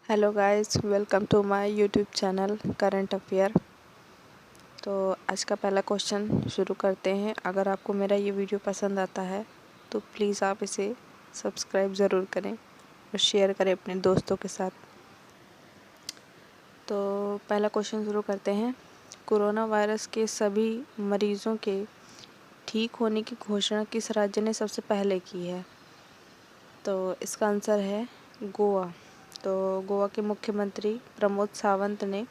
Hello guys, welcome to my YouTube channel current affair. तो आज का पहला क्वेश्चन शुरू करते हैं। अगर आपको मेरा ये वीडियो पसंद आता है तो प्लीज़ आप इसे सब्सक्राइब ज़रूर करें और शेयर करें अपने दोस्तों के साथ। तो पहला क्वेश्चन शुरू करते हैं। कोरोना वायरस के सभी मरीजों के ठीक होने की घोषणा किस राज्य ने सबसे पहले की है? तो इसका आंसर है गोवा। तो गोवा के मुख्यमंत्री प्रमोद सावंत ने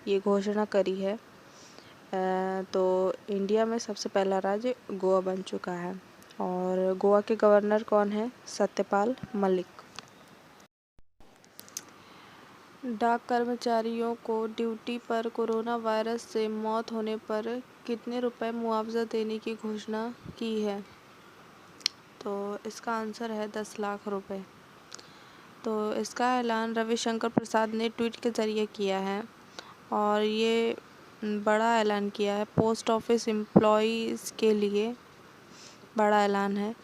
ये घोषणा करी है। तो इंडिया में सबसे पहला राज्य गोवा बन चुका है। और गोवा के गवर्नर कौन है? सत्यपाल मलिक। डाक कर्मचारियों को ड्यूटी पर कोरोना वायरस से मौत होने पर कितने रुपए मुआवजा देने की घोषणा की है? तो इसका आंसर है 10 लाख रुपए। तो इसका ऐलान रविशंकर प्रसाद ने ट्वीट के ज़रिए किया है और ये बड़ा ऐलान किया है। पोस्ट ऑफिस एम्प्लॉयज़ के लिए बड़ा ऐलान है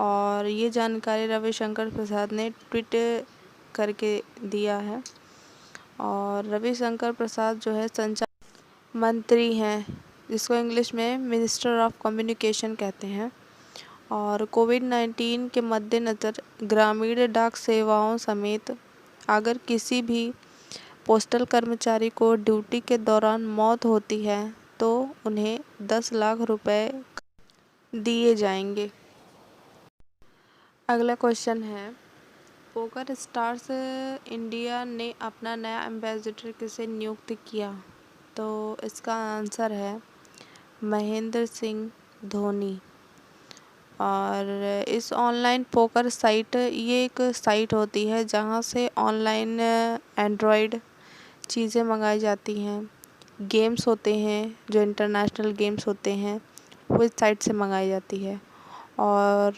और ये जानकारी रविशंकर प्रसाद ने ट्वीट करके दिया है। और रविशंकर प्रसाद जो है संचार मंत्री हैं, जिसको इंग्लिश में मिनिस्टर ऑफ कम्युनिकेशन कहते हैं। और कोविड-19 के मद्देनज़र ग्रामीण डाक सेवाओं समेत अगर किसी भी पोस्टल कर्मचारी को ड्यूटी के दौरान मौत होती है तो उन्हें 10 लाख रुपए दिए जाएंगे। अगला क्वेश्चन है, पोकर स्टार्स इंडिया ने अपना नया एम्बेसडर किसे नियुक्त किया? तो इसका आंसर है महेंद्र सिंह धोनी। और इस ऑनलाइन पोकर साइट, ये एक साइट होती है जहाँ से ऑनलाइन एंड्रॉयड चीज़ें मंगाई जाती हैं। गेम्स होते हैं, जो इंटरनेशनल गेम्स होते हैं, वो इस साइट से मंगाई जाती है। और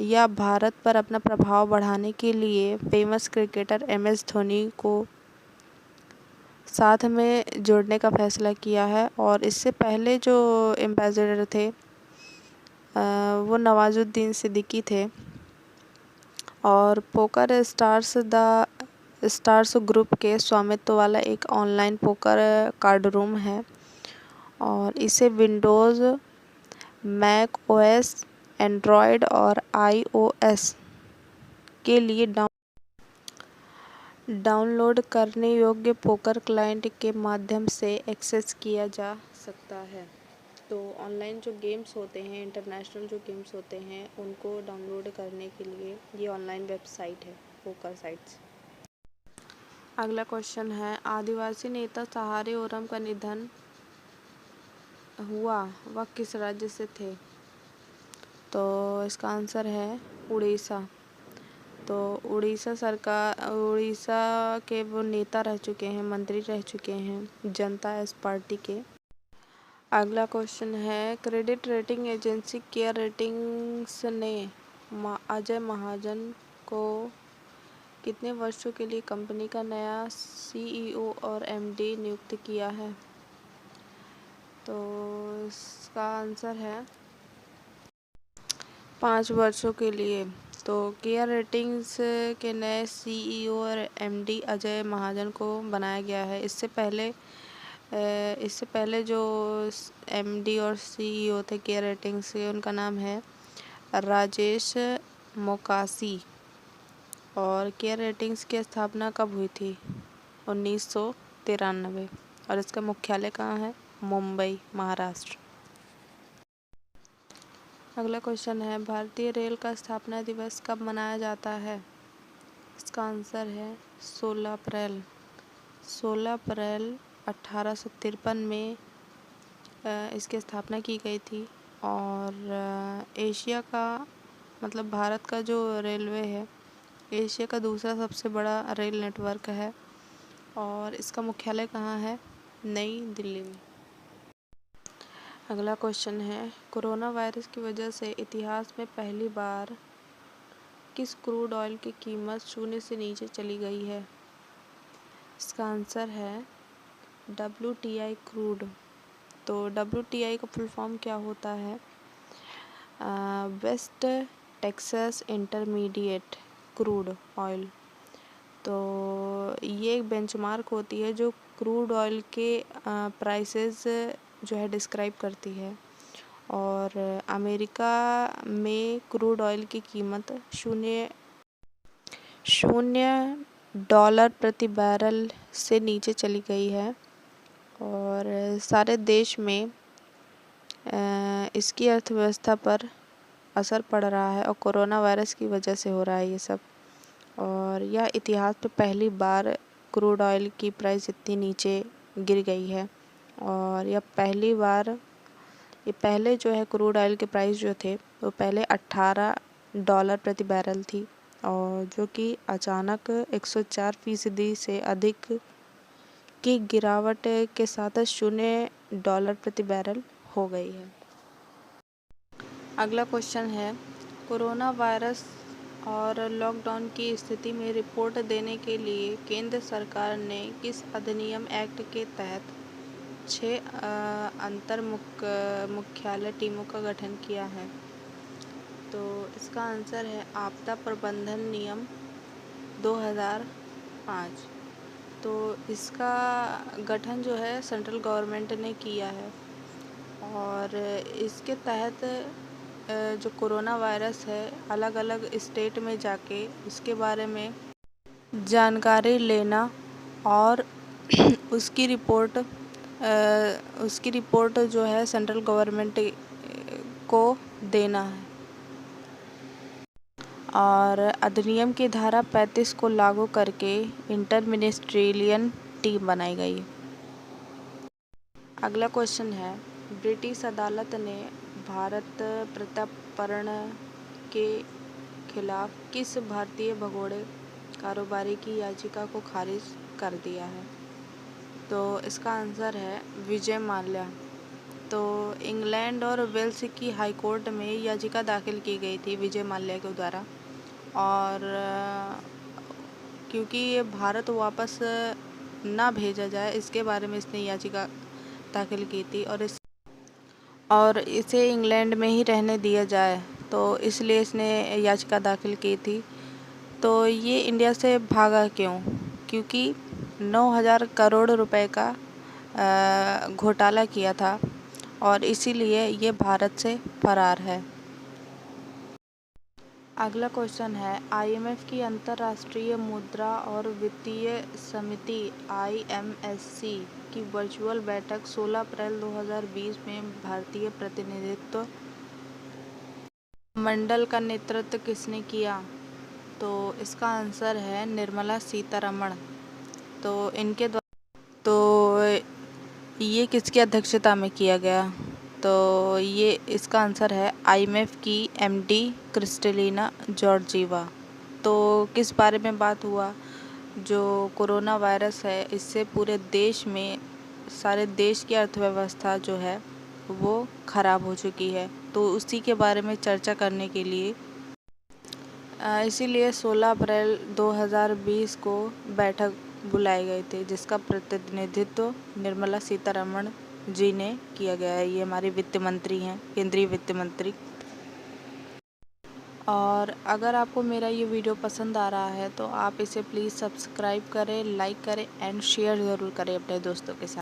यह भारत पर अपना प्रभाव बढ़ाने के लिए फेमस क्रिकेटर MS धोनी को साथ में जोड़ने का फैसला किया है। और इससे पहले जो एम्बेसडर थे वो नवाजुद्दीन सिद्दीकी थे। और पोकर स्टार्स ग्रुप के स्वामित्व वाला एक ऑनलाइन पोकर कार्ड रूम है और इसे विंडोज़, मैक OS, एंड्रॉयड और iOS के लिए डाउनलोड करने योग्य पोकर क्लाइंट के माध्यम से एक्सेस किया जा सकता है। तो ऑनलाइन जो गेम्स होते हैं, इंटरनेशनल जो गेम्स होते हैं, उनको डाउनलोड करने के लिए ये ऑनलाइन वेबसाइट है, पोकर साइट्स। अगला क्वेश्चन है, आदिवासी नेता सहारे ओरम का निधन हुआ, वह किस राज्य से थे? तो इसका आंसर है उड़ीसा। तो उड़ीसा के वो नेता रह चुके हैं, मंत्री रह चुके हैं जनता एस पार्टी के। अगला क्वेश्चन है, credit rating agency care ratings ने अजय महाजन को कितने वर्षों के लिए कंपनी का नया CEO और MD नियुक्त किया है? तो इसका आंसर है 5 वर्षों के लिए। तो केयर रेटिंग्स के नए CEO और MD अजय महाजन को बनाया गया है। इससे पहले जो MD और CEO थे केयर रेटिंग्स के, उनका नाम है राजेश मोकासी। और केयर रेटिंग्स की स्थापना कब हुई थी? 1993। और इसका मुख्यालय कहाँ है? मुंबई, महाराष्ट्र। अगला क्वेश्चन है, भारतीय रेल का स्थापना दिवस कब मनाया जाता है? इसका आंसर है 16 अप्रैल। 16 अप्रैल 1853 में इसकी स्थापना की गई थी। और एशिया का, मतलब भारत का जो रेलवे है, एशिया का दूसरा सबसे बड़ा रेल नेटवर्क है। और इसका मुख्यालय कहाँ है? नई दिल्ली में। अगला क्वेश्चन है, कोरोना वायरस की वजह से इतिहास में पहली बार किस क्रूड ऑयल की कीमत शून्य से नीचे चली गई है? इसका आंसर है WTI क्रूड। तो WTI का फुल फॉर्म क्या होता है? West Texas intermediate crude oil. तो ये एक बेंचमार्क होती है जो क्रूड ऑयल के प्राइसेस जो है डिस्क्राइब करती है। और अमेरिका में क्रूड ऑयल की कीमत शून्य डॉलर प्रति बैरल से नीचे चली गई है। और सारे देश में इसकी अर्थव्यवस्था पर असर पड़ रहा है और कोरोना वायरस की वजह से हो रहा है ये सब। और यह इतिहास में पहली बार क्रूड ऑयल की प्राइस इतनी नीचे गिर गई है। और यह पहली बार ये पहले जो है क्रूड ऑयल के प्राइस जो थे वो पहले 18 डॉलर प्रति बैरल थी, और जो कि अचानक 104% से अधिक की गिरावट के साथ $0 प्रति बैरल हो गई है। अगला क्वेश्चन है, कोरोना वायरस और लॉकडाउन की स्थिति में रिपोर्ट देने के लिए केंद्र सरकार ने किस अधिनियम एक्ट के तहत 6 अंतर मुख्यालय टीमों का गठन किया है? तो इसका आंसर है आपदा प्रबंधन नियम 2005। तो इसका गठन जो है सेंट्रल गवर्नमेंट ने किया है, और इसके तहत जो कोरोना वायरस है अलग अलग स्टेट में जाके उसके बारे में जानकारी लेना और उसकी रिपोर्ट जो है सेंट्रल गवर्नमेंट को देना है। और अधिनियम की धारा 35 को लागू करके इंटर मिनिस्ट्रियल टीम बनाई गई। अगला क्वेश्चन है, ब्रिटिश अदालत ने भारत प्रत्यर्पण के खिलाफ किस भारतीय भगोड़े कारोबारी की याचिका को खारिज कर दिया है? तो इसका आंसर है विजय माल्या। तो इंग्लैंड और वेल्स की हाई कोर्ट में याचिका दाखिल की गई थी विजय माल्या के द्वारा, और क्योंकि ये भारत वापस ना भेजा जाए इसके बारे में इसने याचिका दाखिल की थी, और इसे इंग्लैंड में ही रहने दिया जाए, तो इसलिए इसने याचिका दाखिल की थी। तो ये इंडिया से भागा क्यों? क्योंकि 9,000 करोड़ रुपए का घोटाला किया था, और इसीलिए ये भारत से फरार है। अगला क्वेश्चन है, IMF की अंतर्राष्ट्रीय मुद्रा और वित्तीय समिति IMSC की वर्चुअल बैठक 16 अप्रैल 2020 में भारतीय प्रतिनिधित्व मंडल का नेतृत्व किसने किया? तो इसका आंसर है निर्मला सीतारमण। तो इनके द्वारा ये किसकी अध्यक्षता में किया गया? तो ये इसका आंसर है IMF की MD क्रिस्टलिना जॉर्जीवा। तो किस बारे में बात हुआ? जो कोरोना वायरस है इससे पूरे देश में सारे देश की अर्थव्यवस्था जो है वो ख़राब हो चुकी है, तो उसी के बारे में चर्चा करने के लिए इसीलिए 16 अप्रैल 2020 को बैठक बुलाए गए थे, जिसका प्रतिनिधित्व निर्मला सीतारमण जी ने किया गया है। ये हमारे वित्त मंत्री हैं, केंद्रीय वित्त मंत्री। और अगर आपको मेरा ये वीडियो पसंद आ रहा है तो आप इसे प्लीज़ सब्सक्राइब करें, लाइक करें एंड शेयर ज़रूर करें अपने दोस्तों के साथ।